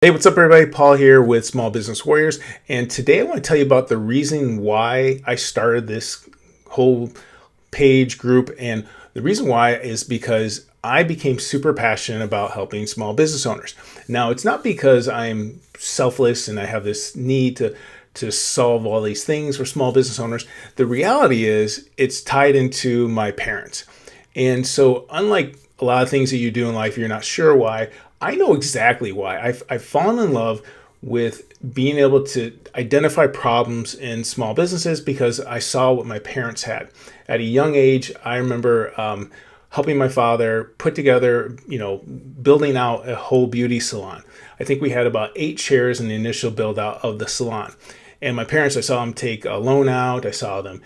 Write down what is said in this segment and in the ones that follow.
Hey, what's up, everybody? Paul here with Small Business Warriors. And today I want to tell you about the reason why I started this whole page group. And the reason why is because I became super passionate about helping small business owners. Now, it's not because I'm selfless and I have this need to solve all these things for small business owners. The reality is it's tied into my parents. And so, unlike a lot of things that you do in life, you're not sure why. I know exactly why. I've fallen in love with being able to identify problems in small businesses because I saw what my parents had. At a young age, I remember helping my father put together, building out a whole beauty salon. I think we had about 8 chairs in the initial build out of the salon. And my parents, I saw them take a loan out. I saw them,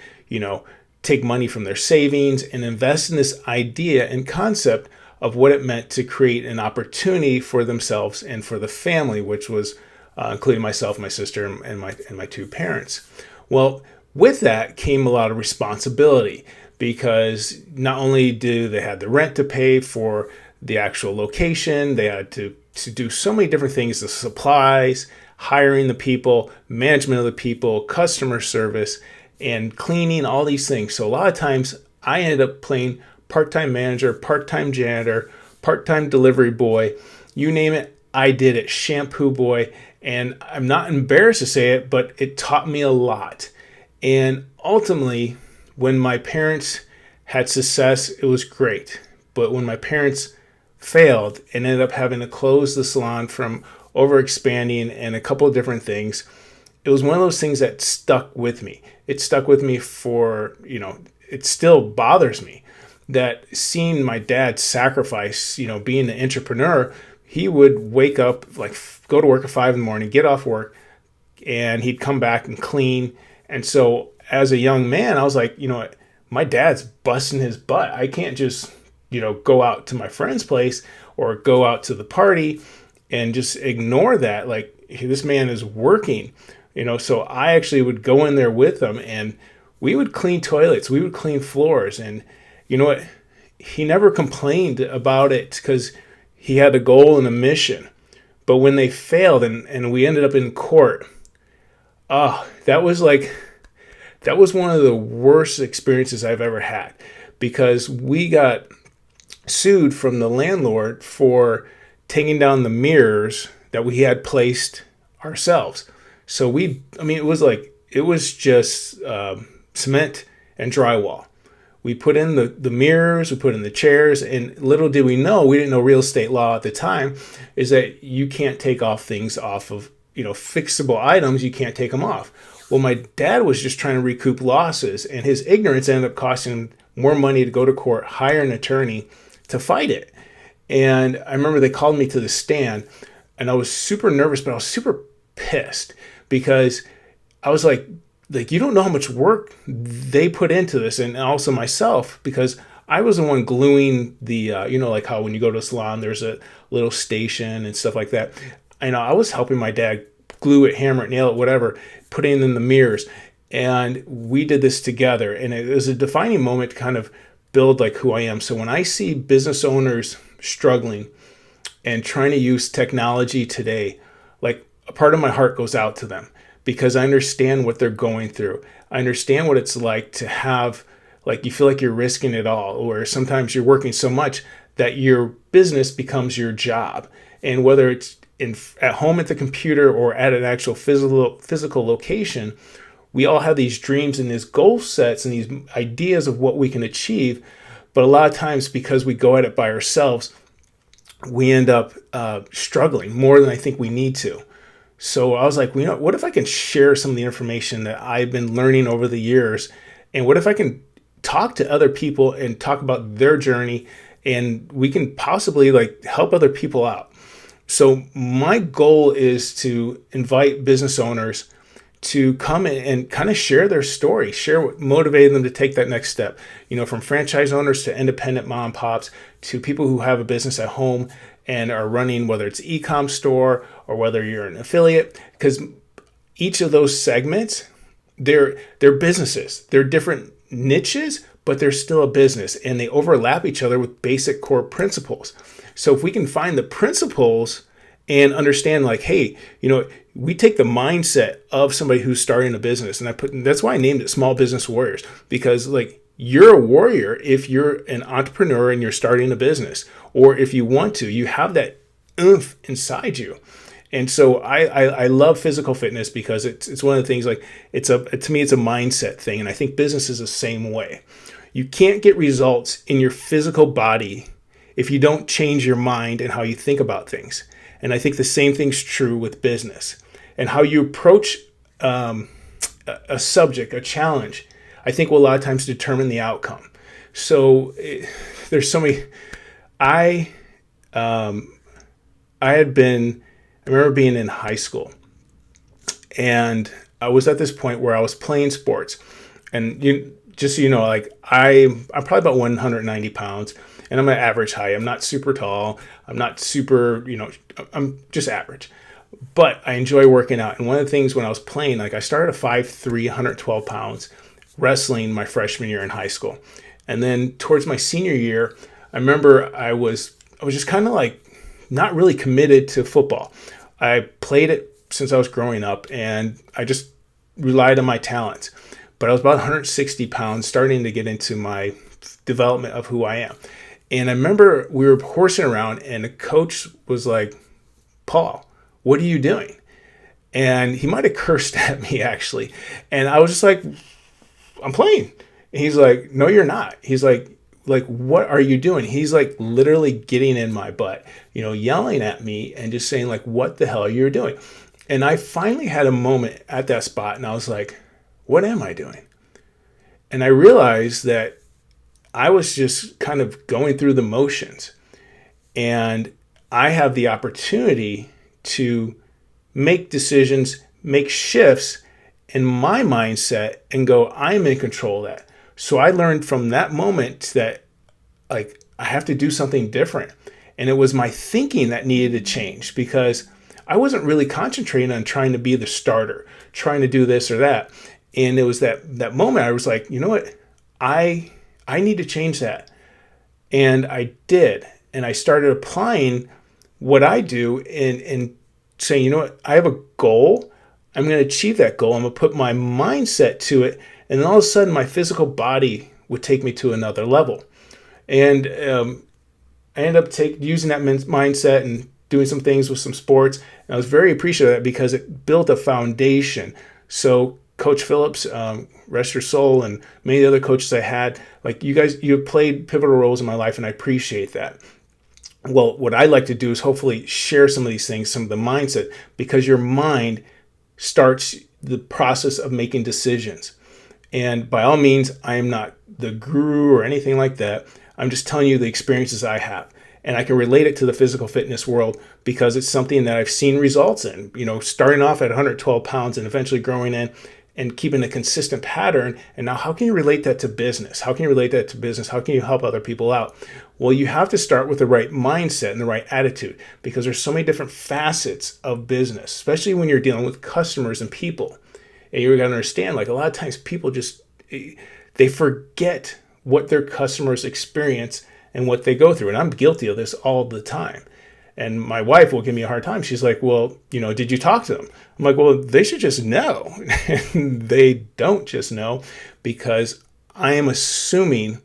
take money from their savings and invest in this idea and concept of what it meant to create an opportunity for themselves and for the family, which was including myself, my sister, and my 2 parents. Well, with that came a lot of responsibility because not only do they had the rent to pay for the actual location, they had to do so many different things, the supplies, hiring the people, management of the people, customer service, and cleaning, all these things. So a lot of times I ended up playing part-time manager, part-time janitor, part-time delivery boy, you name it, I did it, shampoo boy. And I'm not embarrassed to say it, but it taught me a lot. And ultimately, when my parents had success, it was great. But when my parents failed and ended up having to close the salon from overexpanding and a couple of different things, it was one of those things that stuck with me. It stuck with me for, it still bothers me that seeing my dad sacrifice, being an entrepreneur, he would wake up, go to work at 5 a.m, get off work, and he'd come back and clean. And so as a young man, I was like, my dad's busting his butt. I can't just, go out to my friend's place or go out to the party and just ignore that. Like, this man is working, so I actually would go in there with him and we would clean toilets, we would clean floors. And you know what? He never complained about it because he had a goal and a mission. But when they failed and we ended up in court, that was one of the worst experiences I've ever had because we got sued from the landlord for taking down the mirrors that we had placed ourselves. So it was just cement and drywall. We put in the mirrors, we put in the chairs, and little did we know, we didn't know real estate law at the time, is that you can't take off things off of, fixable items, you can't take them off. Well, my dad was just trying to recoup losses, and his ignorance ended up costing him more money to go to court, hire an attorney to fight it. And I remember they called me to the stand, and I was super nervous, but I was super pissed because I was like, you don't know how much work they put into this, and also myself, because I was the one gluing the, like how when you go to a salon, there's a little station and stuff like that. I was helping my dad glue it, hammer it, nail it, whatever, putting in the mirrors. And we did this together. And it was a defining moment to kind of build who I am. So when I see business owners struggling and trying to use technology today, a part of my heart goes out to them. Because I understand what they're going through. I understand what it's like to have, you feel like you're risking it all, or sometimes you're working so much that your business becomes your job. And whether it's at home at the computer or at an actual physical location, we all have these dreams and these goal sets and these ideas of what we can achieve. But a lot of times, because we go at it by ourselves, we end up struggling more than I think we need to. So I was like, what if I can share some of the information that I've been learning over the years? And what if I can talk to other people and talk about their journey and we can possibly help other people out? So my goal is to invite business owners to come in and kind of share their story, share what motivated them to take that next step, from franchise owners to independent mom and pops to people who have a business at home and are running, whether it's e-com store or whether you're an affiliate, because each of those segments, they're businesses. They're different niches, but they're still a business and they overlap each other with basic core principles. So if we can find the principles and understand like, hey, we take the mindset of somebody who's starting a business, and that's why I named it Small Business Warriors, because like you're a warrior if you're an entrepreneur and you're starting a business, or if you want to, you have that oomph inside you. And so I love physical fitness because it's one of the things, like to me it's a mindset thing, and I think business is the same way. You can't get results in your physical body if you don't change your mind and how you think about things. And I think the same thing's true with business, and how you approach a subject, a challenge, I think will a lot of times determine the outcome. So there's so many. I remember being in high school, and I was at this point where I was playing sports, and just so you know, like I'm probably about 190 pounds, and I'm an average height. I'm not super tall. I'm not super, I'm just average. But I enjoy working out. And one of the things when I was playing, like I started at 5'3", 112 pounds, wrestling my freshman year in high school. And then towards my senior year, I remember I was just kind of like not really committed to football. I played it since I was growing up, and I just relied on my talents. But I was about 160 pounds, starting to get into my development of who I am. And I remember we were horsing around, and the coach was like, "Paul, what are you doing?" And he might have cursed at me, actually. And I was just like, "I'm playing." And he's like, "No, you're not." He's like, "What are you doing?" He's like literally getting in my butt, yelling at me and just saying like, "What the hell are you doing?" And I finally had a moment at that spot, and I was like, what am I doing? And I realized that I was just kind of going through the motions, and I have the opportunity to make decisions, make shifts in my mindset, and go, I'm in control of that. So I learned from that moment that like I have to do something different. And it was my thinking that needed to change, because I wasn't really concentrating on trying to be the starter, trying to do this or that. And it was that moment I was like, you know what? I need to change that. And I did. And I started applying what I do and saying, you know what? I have a goal. I'm going to achieve that goal. I'm going to put my mindset to it. And then all of a sudden, my physical body would take me to another level. And I ended up using that mindset and doing some things with some sports. And I was very appreciative of that because it built a foundation. So Coach Phillips, rest your soul, and many other coaches I had, like you guys, you have played pivotal roles in my life, and I appreciate that. Well, what I like to do is hopefully share some of these things, some of the mindset, because your mind starts the process of making decisions. And by all means, I am not the guru or anything like that. I'm just telling you the experiences I have. And I can relate it to the physical fitness world because it's something that I've seen results in, starting off at 112 pounds and eventually growing in and keeping a consistent pattern. And now how can you relate that to business? How can you relate that to business? How can you help other people out? Well, you have to start with the right mindset and the right attitude, because there's so many different facets of business, especially when you're dealing with customers and people. And you're going to understand, like a lot of times people they forget what their customers experience and what they go through. And I'm guilty of this all the time. And my wife will give me a hard time. She's like, well, did you talk to them? I'm like, well, they should just know. And they don't just know, because I am assuming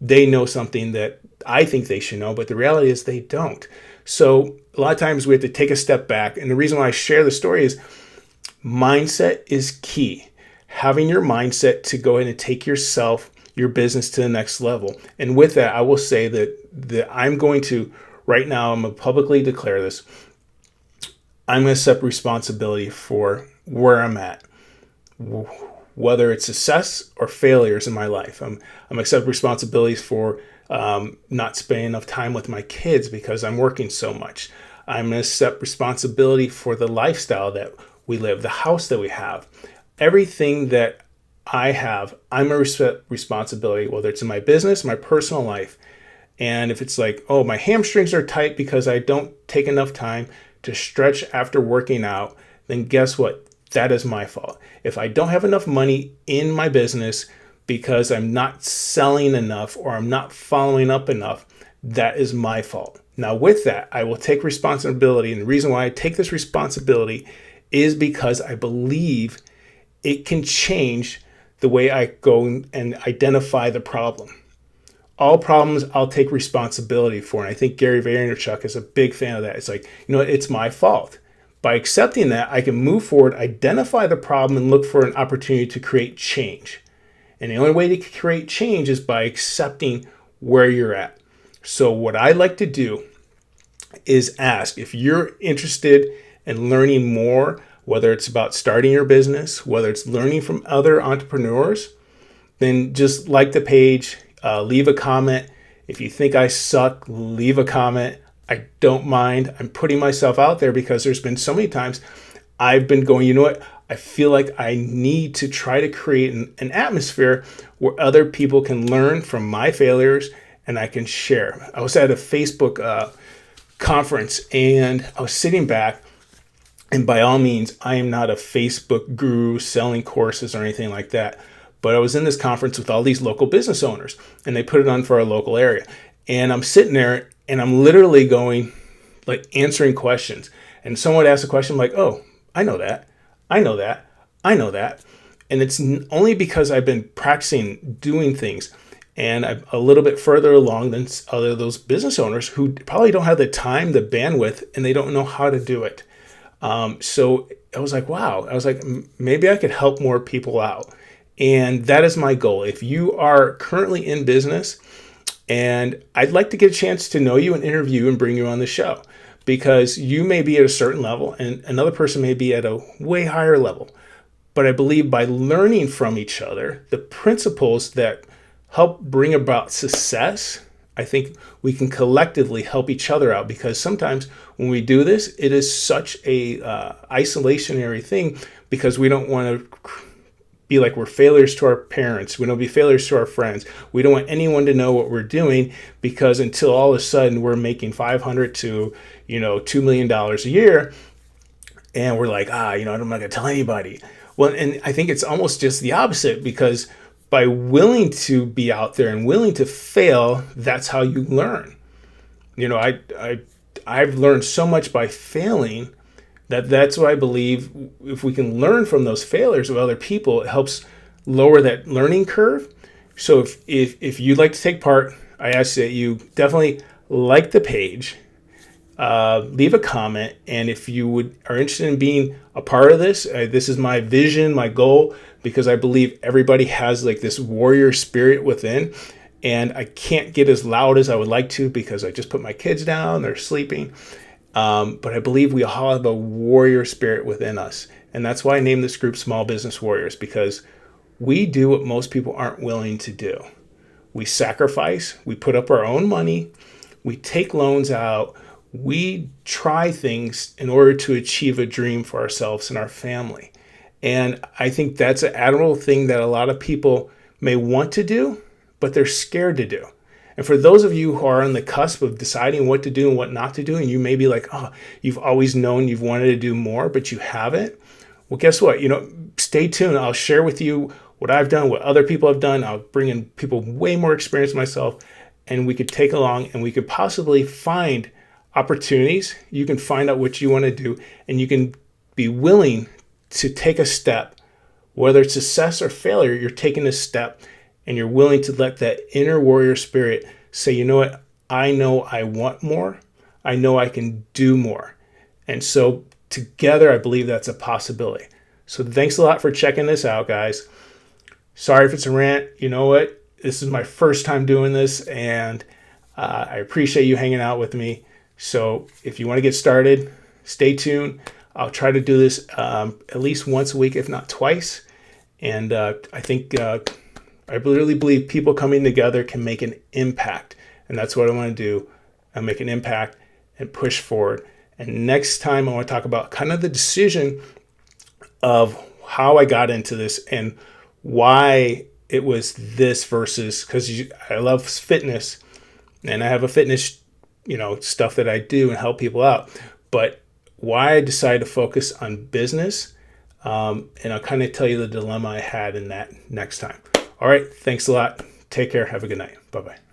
they know something that I think they should know, but the reality is they don't. So a lot of times we have to take a step back. And the reason why I share the story is mindset is key. Having your mindset to go ahead and take your business to the next level. And with that, I will say that I'm going to, right now, I'm going to publicly declare this. I'm going to accept responsibility for where I'm at, whether it's success or failures in my life. I'm accept responsibilities for not spending enough time with my kids because I'm working so much. I'm going to accept responsibility for the lifestyle that we live, the house that we have, everything that I have. I'm going to accept responsibility, whether it's in my business, my personal life. And if it's like, oh, my hamstrings are tight because I don't take enough time to stretch after working out, then guess what? That is my fault. If I don't have enough money in my business because I'm not selling enough or I'm not following up enough, that is my fault. Now, with that, I will take responsibility. And the reason why I take this responsibility is because I believe it can change the way I go and identify the problem. All problems I'll take responsibility for. And I think Gary Vaynerchuk is a big fan of that. It's like, it's my fault. By accepting that, I can move forward, identify the problem, and look for an opportunity to create change. And the only way to create change is by accepting where you're at. So what I like to do is ask if you're interested in learning more, whether it's about starting your business, whether it's learning from other entrepreneurs, then just like the page, leave a comment. If you think I suck, leave a comment. I don't mind. I'm putting myself out there because there's been so many times I've been going, you know what? I feel like I need to try to create an atmosphere where other people can learn from my failures and I can share. I was at a Facebook conference and I was sitting back, and by all means, I am not a Facebook guru selling courses or anything like that. But I was in this conference with all these local business owners, and they put it on for our local area. And I'm sitting there and I'm literally going, like, answering questions. And someone would ask a question, I'm like, oh, I know that. I know that. I know that. And it's only because I've been practicing doing things and I'm a little bit further along than other of those business owners who probably don't have the time, the bandwidth, and they don't know how to do it. So I was like, wow. I was like, maybe I could help more people out. And that is my goal. If you are currently in business, and I'd like to get a chance to know you and interview and bring you on the show, because you may be at a certain level and another person may be at a way higher level. But I believe by learning from each other, the principles that help bring about success, I think we can collectively help each other out, because sometimes when we do this, it is such a isolationary thing, because we don't want to be like we're failures to our parents. We don't be failures to our friends. We don't want anyone to know what we're doing, because until all of a sudden we're making $500 to $2 million a year, and we're like, I'm not going to tell anybody. Well, and I think it's almost just the opposite, because by willing to be out there and willing to fail, that's how you learn. I've learned so much by failing that's what I believe. If we can learn from those failures of other people, it helps lower that learning curve. So if you'd like to take part, I ask that you definitely like the page, leave a comment, and if you are interested in being a part of this, this is my vision, my goal, because I believe everybody has like this warrior spirit within, and I can't get as loud as I would like to because I just put my kids down, they're sleeping. But I believe we all have a warrior spirit within us. And that's why I named this group Small Business Warriors, because we do what most people aren't willing to do. We sacrifice, we put up our own money, we take loans out, we try things in order to achieve a dream for ourselves and our family. And I think that's an admirable thing that a lot of people may want to do, but they're scared to do. And for those of you who are on the cusp of deciding what to do and what not to do, and you may be like, oh, you've always known you've wanted to do more, but you haven't. Well, guess what? Stay tuned. I'll share with you what I've done, what other people have done. I'll bring in people way more experienced than myself, and we could take along and we could possibly find opportunities. You can find out what you want to do, and you can be willing to take a step. Whether it's success or failure, you're taking a step, and you're willing to let that inner warrior spirit say, you know what? I know I want more. I know I can do more. And so together, I believe that's a possibility. So thanks a lot for checking this out, guys. Sorry if it's a rant. You know what? This is my first time doing this, and I appreciate you hanging out with me. So if you want to get started, stay tuned. I'll try to do this at least once a week, if not twice. And I think I really believe people coming together can make an impact. And that's what I want to do. I make an impact and push forward. And next time I want to talk about kind of the decision of how I got into this and why it was this versus, because I love fitness and I have a fitness, stuff that I do and help people out. But why I decided to focus on business, and I'll kind of tell you the dilemma I had in that next time. All right. Thanks a lot. Take care. Have a good night. Bye-bye.